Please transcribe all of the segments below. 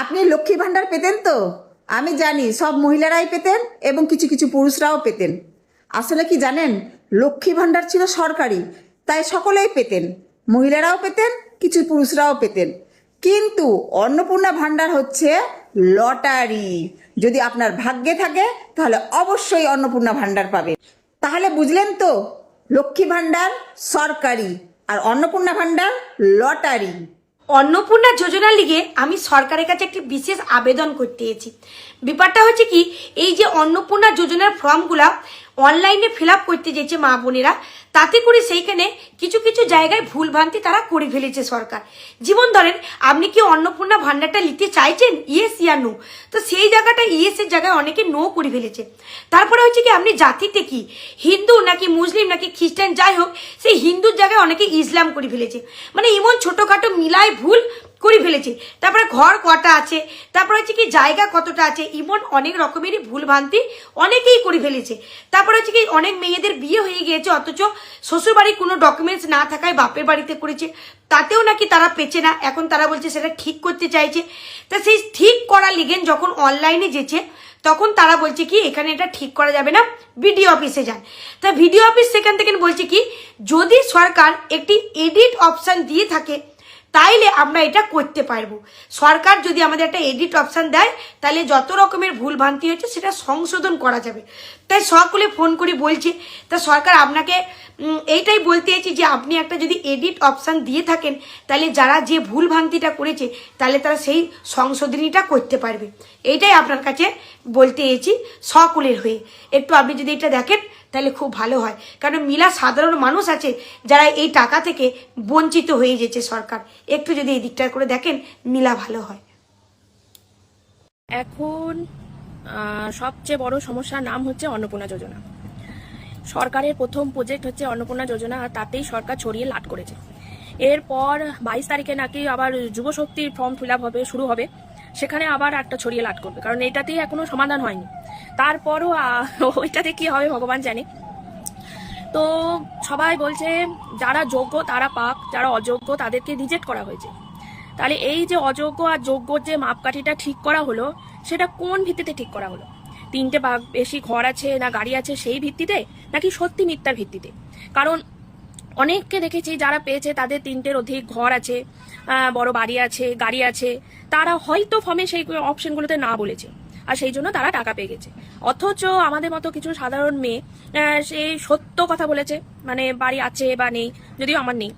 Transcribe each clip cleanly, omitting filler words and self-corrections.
আপনি লক্ষ্মী ভাণ্ডার পেতেন তো? আমি জানি সব মহিলারাই পেতেন এবং কিছু কিছু পুরুষরাও পেতেন। আসলে কি জানেন, লক্ষ্মী ভাণ্ডার ছিল সরকারি, তাই সকলেই পেতেন, মহিলারাও পেতেন, কিছু পুরুষরাও পেতেন। কিন্তু অন্নপূর্ণা ভাণ্ডার হচ্ছে লটারি। যদি আপনার ভাগ্যে থাকে তাহলে অবশ্যই অন্নপূর্ণা ভাণ্ডার পাবেন। তাহলে বুঝলেন তো, লক্ষ্মী ভাণ্ডার সরকারি আর অন্নপূর্ণা ভাণ্ডার লটারি। অন্নপূর্ণা যোজনার লিগে আমি সরকারের কাছে একটি বিশেষ আবেদন করতে এসেছি। ব্যাপারটা হচ্ছে কি, এই যে অন্নপূর্ণা যোজনার ফর্মগুলা অনলাইনে ফিল আপ করতে যেছে মা বোনেরা, তাতে করে সেইখানে কিছু কিছু জায়গায় ভুলভ্রান্তি তারা করে ফেলেছে সরকার। যেমন ধরেন, আপনি কি অন্নপূর্ণা ভাণ্ডারটা নিতে চাইছেন, ইয়েস ইয়া নো, তো সেই জায়গাটা ইয়েসের জায়গায় অনেকে নো করে ফেলেছে। তারপরে হচ্ছে কি, আপনি জাতিতে কি হিন্দু নাকি মুসলিম নাকি খ্রিস্টান, যাই হোক, সেই হিন্দুর জায়গায় অনেকে ইসলাম করে ফেলেছে। মানে এমন ছোটখাটো মিলায় ভুল করে ফেলেছে। তারপরে ঘর কটা আছে, তারপরে হচ্ছে কি জায়গা কতটা আছে, এমন অনেক রকমেরই ভুল ভ্রান্তি অনেকেই করে ফেলেছে। তারপরে হচ্ছে কি অনেক মেয়েদের বিয়ে হয়ে গিয়েছে, অথচ শ্বশুর বাড়ির কোনো ডকুমেন্টস না থাকায় বাপের বাড়িতে করেছে, তাতেও নাকি তারা পেছে না। এখন তারা বলছে সেটা ঠিক করতে চাইছে। তা সেই ঠিক করা লিগেন যখন অনলাইনে যেছে, তখন তারা বলছে কি এখানে এটা ঠিক করা যাবে না, বিডিও অফিসে যান। তা বিডিও অফিস সেখান থেকে বলছে কি, যদি সরকার একটি এডিট অপশন দিয়ে থাকে তাইলে আমরা এটা করতে পারবো। সরকার যদি আমাদের একটা এডিট অপশন দেয়, তাহলে যত রকমের ভুল ভ্রান্তি হয়েছে সেটা সংশোধন করা যাবে। তাই সকলে ফোন করে বলছে, তা সরকার আপনাকে এইটাই বলতে চাইছি যে আপনি একটা যদি এডিট অপশন দিয়ে থাকেন, তাহলে যারা যে ভুল ভ্রান্তিটা করেছে তাহলে তারা সেই সংশোধনীটা করতে পারবে। এইটাই আপনার কাছে বলতে এসেছি সকলের হয়ে। একটু আপনি যদি এটা দেখেন তাহলে খুব ভালো হয়, কারণ মিলা সাধারণ মানুষ আছে যারা এই টাকা থেকে বঞ্চিত হয়ে যেছে সরকার। একটু যদি এই দিকটা করে দেখেন মিলা ভালো হয়। এখন সবচেয়ে বড় সমস্যার নাম হচ্ছে অন্নপূর্ণা যোজনা। সরকারের প্রথম প্রজেক্ট হচ্ছে অন্নপূর্ণা যোজনা, আর তাতেই সরকার ছড়িয়ে লাট করেছে। এরপর 22 তারিখে নাকি আবার যুবশক্তির ফর্ম ফিল আপ শুরু হবে, সেখানে আবার একটা ছড়িয়ে লাট করবে, কারণ এটাতেই এখনো সমাধান হয়নি। তারপরও ওইটাতে কি হবে ভগবান জানে। তো সবাই বলছে যারা যোগ্য তারা পাক, যারা অযোগ্য তাদেরকে রিজেক্ট করা হয়েছে। তাহলে এই যে অযোগ্য আর যোগ্যর যে মাপকাঠিটা ঠিক করা হলো, সেটা কোন ভিত্তিতে ঠিক করা হলো? 3টে বা বেশি ঘর আছে না গাড়ি আছে সেই ভিত্তিতে, নাকি সত্যি মিথ্যার ভিত্তিতে? কারণ অনেককে দেখেছি যারা পেয়েছে তাদের 3টের অধিক ঘর আছে, বড় বাড়ি আছে, গাড়ি আছে, তারা হয়তো ফর্মে সেই অপশনগুলোতে না বলেছে, আর সেই জন্য তারা টাকা পেয়ে গেছে। অথচ আমাদের মতো কিছু সাধারণ মেয়ে সেই সত্য কথা বলেছে, মানে বাড়ি আছে বা নেই, যদিও আমার নেই,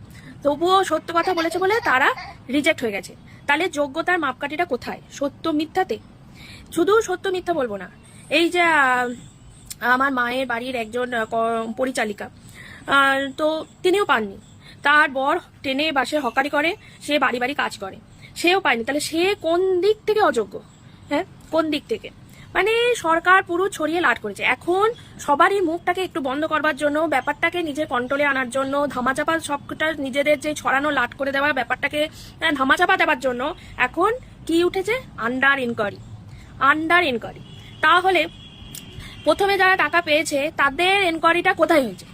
তবুও সত্য কথা বলেছে বলে তারা রিজেক্ট হয়ে গেছে। তাহলে যোগ্যতার মাপকাঠিটা কোথায়? সত্য মিথ্যাতে? শুধু সত্য মিথ্যা বলবো না, এই যে আমার মায়ের বাড়ির একজন পরিচালিকা, তো তিনিও পাননি। তার বর ট্রেনে বাসে হকারি করে, সে বাড়ি বাড়ি কাজ করে, সেও পায়নি। তাহলে সে কোন দিক থেকে অযোগ্য? হ্যাঁ, কোন দিক থেকে? মানে সরকার পুরো ছড়িয়ে লাট করেছে। এখন সবারই মুখটাকে একটু বন্ধ করবার জন্য, ব্যাপারটাকে নিজের কন্ট্রোলে আনার জন্য, ধামাচাপা সবটা নিজেদের যে ছড়ানো লাট করে দেওয়ার ব্যাপারটাকে ধামাচাপা দেওয়ার জন্য এখন কি উঠেছে? Under inquiry. Under inquiry. তাহলে প্রথমে যারা টাকা পেয়েছে তাদের এনকোয়ারিটা কোথায় হয়েছে?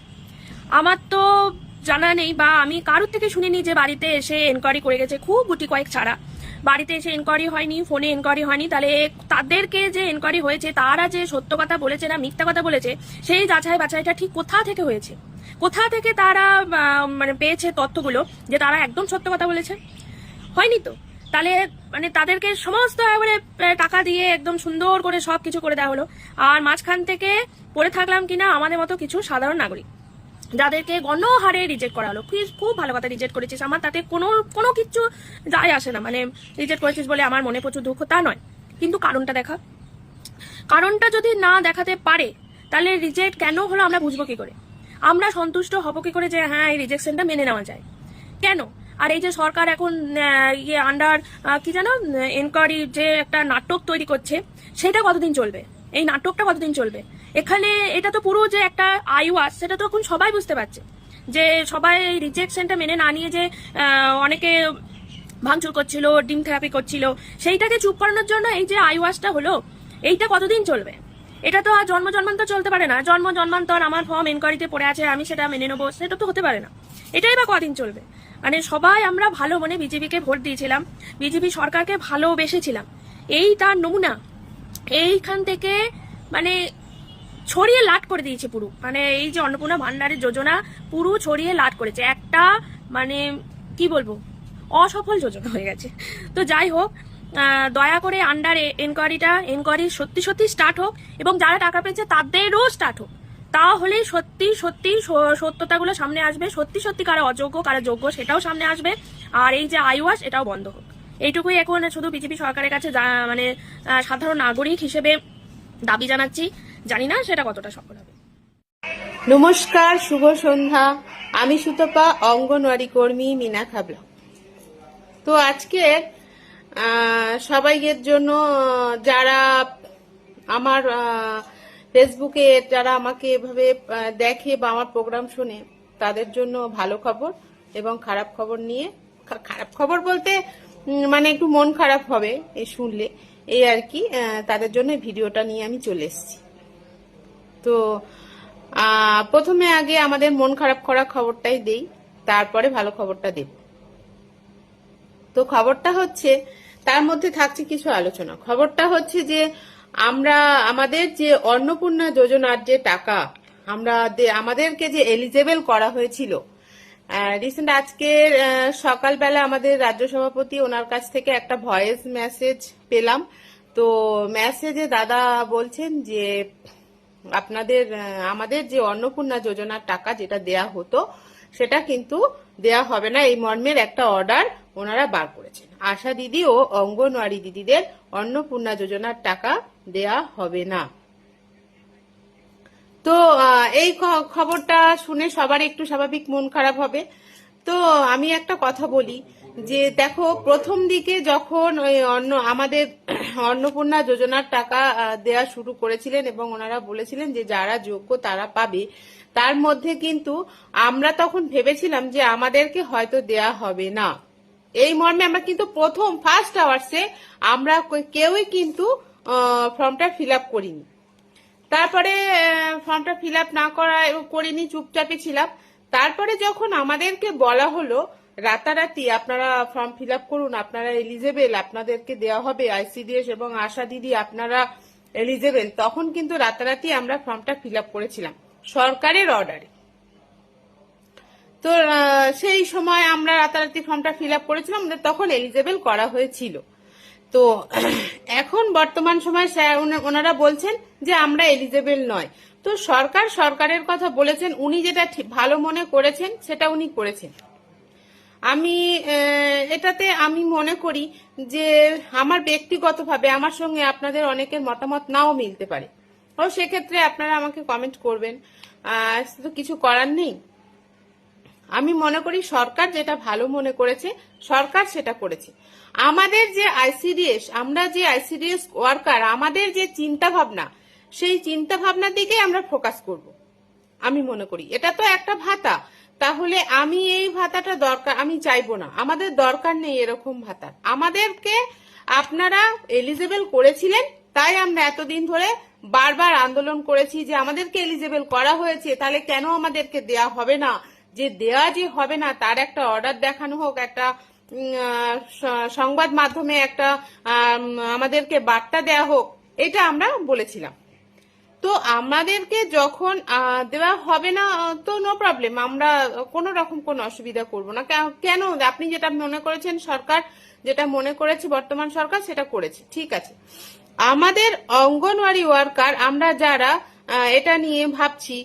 আমার তো জানা নেই, বা আমি কারোর থেকে শুনিনি যে বাড়িতে এসে এনকোয়ারি করে গেছে। খুব গুটি কয়েক ছাড়া বাড়িতে এসে এনকোয়ারি হয়নি, ফোনে এনকোয়ারি হয়নি। তাহলে তাদেরকে যে এনকোয়ারি হয়েছে তারা যে সত্য কথা বলেছে না মিথ্যা কথা বলেছে, সেই যাচাই বাছাইটা ঠিক কোথা থেকে হয়েছে? কোথা থেকে তারা মানে পেয়েছে তথ্যগুলো যে তারা একদম সত্য কথা বলেছে? হয়নি তো। তাহলে মানে তাদেরকে সমস্ত একেবারে টাকা দিয়ে একদম সুন্দর করে সবকিছু করে দেওয়া হলো, আর মাঝখান থেকে পড়ে থাকলাম কিনা আমাদের মতো কিছু সাধারণ নাগরিক, যাদেরকে গণহারে রিজেক্ট করা হলো। খুব ভালো কথা, রিজেক্ট করেছিস, আমার তাতে কোনো কিছু যায় আসে না। মানে রিজেক্ট করেছিস বলে আমার মনে প্রচুর দুঃখ তা নয়, কিন্তু কারণটা দেখা। কারণটা যদি না দেখাতে পারে তাহলে রিজেক্ট কেন হলো আমরা বুঝবো কি করে? আমরা সন্তুষ্ট হবো কি করে যে হ্যাঁ এই রিজেকশনটা মেনে নেওয়া যায়? কেন? আর এই যে সরকার এখন আন্ডার কি জানো এনকোয়ারি যে একটা নাটক তৈরি করছে, সেটা কতদিন চলবে? এই নাটকটা কতদিন চলবে? এখানে এটা তো পুরো যে একটা আইওয়াস, সেটা তো এখন সবাই বুঝতে পারছে যে সবাই রিজেকশনটা মেনে না নিয়ে যে অনেকে ভাঙচুর করছিল, ডিম থেরাপি করছিল, সেইটাকে চুপ করানোর জন্য এই যে আইওয়াসটা হলো, এইটা কতদিন চলবে? এটা তো আর জন্ম জন্মান্তর চলতে পারে না। জন্ম জন্মান্তর আমার ফর্ম এনকোয়ারিতে পড়ে আছে, আমি সেটা মেনে নেবো, সেটা তো হতে পারে না। এটাই বা কদিন চলবে? মানে সবাই আমরা ভালো মনে বিজেপিকে ভোট দিয়েছিলাম, বিজেপি সরকারকে ভালোবেসেছিলাম, এই তার নমুনা। এইখান থেকে মানে ছড়িয়ে লাট করে দিয়েছে পুরো। মানে এই যে অন্নপূর্ণা ভান্ডারের যোজনা পুরো ছড়িয়ে লাট করেছে, একটা মানে কি বলবো, অসফল যোজনা হয়ে গেছে। তো যাই হোক, দয়া করে আন্ডার এনকোয়ারি সত্যি সত্যি স্টার্ট হোক, এবং যারা টাকা পেয়েছে তাদেরও স্টার্ট হোক। তাহলে সত্যি সত্যি সত্যতাগুলো সামনে আসবে, সত্যি সত্যি কারা অযোগ্য কারা যোগ্য সেটাও সামনে আসবে। আর এই যে আইওয়াস এটাও বন্ধ হোক। এইটুকুই এখন শুধু বিজেপি সরকারের কাছে মানে সাধারণ নাগরিক হিসেবে দাবি জানাচ্ছি। জানি না সেটা কতটা সফল হবে। নমস্কার, শুভ সন্ধ্যা। আমি সুতপা, অঙ্গনওয়াড়ি কর্মী, মিনা খাবলা। তো আজকে সবাইয়ের জন্য, যারা আমার ফেসবুকে যারা আমাকে এভাবে দেখে বা আমার প্রোগ্রাম শুনে, তাদের জন্য ভালো খবর এবং খারাপ খবর নিয়ে, খারাপ খবর বলতে মানে একটু মন খারাপ হবে এই শুনলে, এই আর কি। তাদের জন্য ভিডিওটা নিয়ে আমি চলে এসেছি। তো প্রথমে আগে আমাদের মন খারাপ করা খবরটাই দেই, তারপরে ভালো খবরটা দেব। তো খবরটা হচ্ছে, তার মধ্যে থাকছে কিছু আলোচনা। খবরটা হচ্ছে যে আমরা আমাদের যে অন্নপূর্ণা যোজনার যে টাকা আমাদেরকে যে এলিজেবল করা হয়েছিল, রিসেন্ট আজকে সকালবেলা আমাদের রাজ্য সভাপতি ওনার কাছ থেকে একটা ভয়েস মেসেজ পেলাম। তো মেসেজে দাদা বলছেন যে আমাদের যে অন্নপূর্ণা যোজনার টাকা যেটা দেয়া হতো সেটা কিন্তু দেয়া হবে না, এই মর্মের একটা অর্ডার ওনারা বার করেছেন। আশা দিদি ও অঙ্গনওয়াড়ি দিদিদের অন্নপূর্ণা যোজনার টাকা দেয়া হবে না। তো এই খবরটা শুনে সবার একটু স্বাভাবিক মন খারাপ হবে। তো আমি একটা কথা বলি যে দেখো, প্রথম দিকে যখন ওই আমাদের অন্নপূর্ণা যোজনার টাকা দেয়া শুরু করেছিলেন এবং ওনারা বলেছিলেন যে যারা যোগ্য তারা পাবে, তার মধ্যে কিন্তু আমরা তখন ভেবেছিলাম যে আমাদেরকে হয়তো দেয়া হবে না, এই মর্মে আমরা কিন্তু ফার্স্ট আওয়ার্সে আমরা কেউই কিন্তু ফর্মটা ফিল আপ করিনি। তারপরে ফর্মটা ফিল আপ না করিনি, চুপচাপই ছিলাম। তারপরে যখন আমাদেরকে বলা হলো রাতারাতি আপনারা ফর্ম ফিল আপ করুন, আপনারা এলিজেবল, আপনাদেরকে দেওয়া হবে, আইসিডিএস এবং আশা দিদি আপনারা এলিজেবল, তখন কিন্তু রাতারাতি আমরা ফর্মটা ফিল আপ করেছিলাম সরকারের অর্ডারে। তো সেই সময় আমরা রাতারাতি ফর্মটা ফিল আপ করেছিলাম, তখন এলিজেবল করা হয়েছিল। তো এখন বর্তমান সময় ওনারা বলছেন যে আমরা এলিজেবল নয়। তো সরকারের কথা বলেছেন, উনি যেটা ভালো মনে করেছেন সেটা উনি করেছেন। এটাতে আমি মনে করি যে আমার ব্যক্তিগতভাবে আমার সঙ্গে আপনাদের অনেকের মতামত নাও মিলতে পারে, ও সেক্ষেত্রে আপনারা আমাকে কমেন্ট করবেন, তো কিছু করার নেই। আমি মনে করি সরকার যেটা ভালো মনে করেছে সরকার সেটা করেছে। আমাদের যে আইসিডিএস, আমরা যে আইসিডিএস ওয়ার্কার, আমাদের যে চিন্তা ভাবনা, সেই চিন্তা ভাবনার দিকে আমরা ফোকাস করব। আমি মনে করি এটা তো একটা ভাতা, তাহলে আমি এই ভাতাটা দরকার আমি চাইবো না, আমাদের দরকার নেই এরকম ভাতা। আমাদেরকে আপনারা এলিজেবল করেছিলেন, তাই আমরা এতদিন ধরে বারবার আন্দোলন করেছি যে আমাদেরকে এলিজেবল করা হয়েছে, তাহলে কেন আমাদেরকে দেয়া হবে না? যে দেয়া যে হবে না তার একটা অর্ডার দেখানো হোক, একটা সংবাদ মাধ্যমে একটা আমাদেরকে বার্তা দেয়া হোক, এটা আমরা বলেছিলাম। তো আমাদেরকে যখন দেওয়া হবে না, তো নো প্রবলেম, আমরা কোনো রকম কোনো অসুবিধা করব না। কেন? আপনি যেটা মনে করেছেন, সরকার যেটা মনে করেছে, বর্তমান সরকার সেটা করেছে, ঠিক আছে। আমাদের অঙ্গনওয়াড়ি ওয়ার্কার আমরা যারা এটা নিয়ে ভাবছি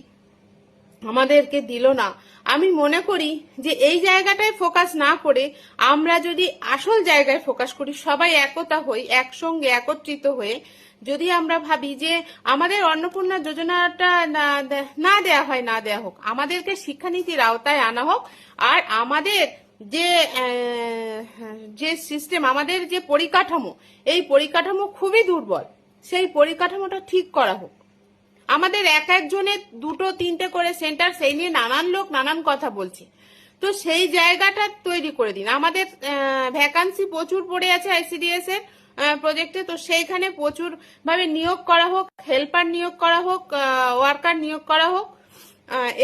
আমাদেরকে দিল না, আমি মনে করি যে এই জায়গাটায় ফোকাস না করে আমরা যদি আসল জায়গায় ফোকাস করি, সবাই একতা হই, একসঙ্গে একত্রিত হয়ে যদি আমরা ভাবি যে আমাদের অন্নপূর্ণা যোজনাটা না দেয়া হয়, না দেয়া হোক, আমাদেরকে শিক্ষানীতির আওতায় আনা হোক, আর আমাদের যে সিস্টেম, আমাদের যে পরিকাঠামো, এই পরিকাঠামো খুবই দুর্বল, সেই পরিকাঠামোটা ঠিক করা হোক। আমাদের একজনের 2-3টে করে সেন্টার, সেই নিয়ে নানান লোক নানান কথা বলছে, তো সেই জায়গাটা তৈরি করে দিন। আমাদের ভ্যাকান্সি প্রচুর পড়ে আছে আইসিডিএস এর, প্রজেক্টে, তো সেইখানে প্রচুর ভাবে নিয়োগ করা হোক, হেল্পার নিয়োগ করা হোক, ওয়ার্কার নিয়োগ করা হোক,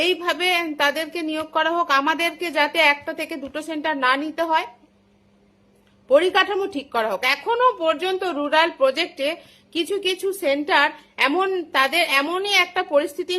এইভাবে তাদেরকে নিয়োগ করা হোক, আমাদেরকে যাতে একটা থেকে দুটো সেন্টার না নিতে হয়, পরিকাঠামো ঠিক করা হোক। এখনো পর্যন্ত রুরাল প্রজেক্টে কিছু কিছু সেন্টার তাদের এমনই একটা পরিস্থিতি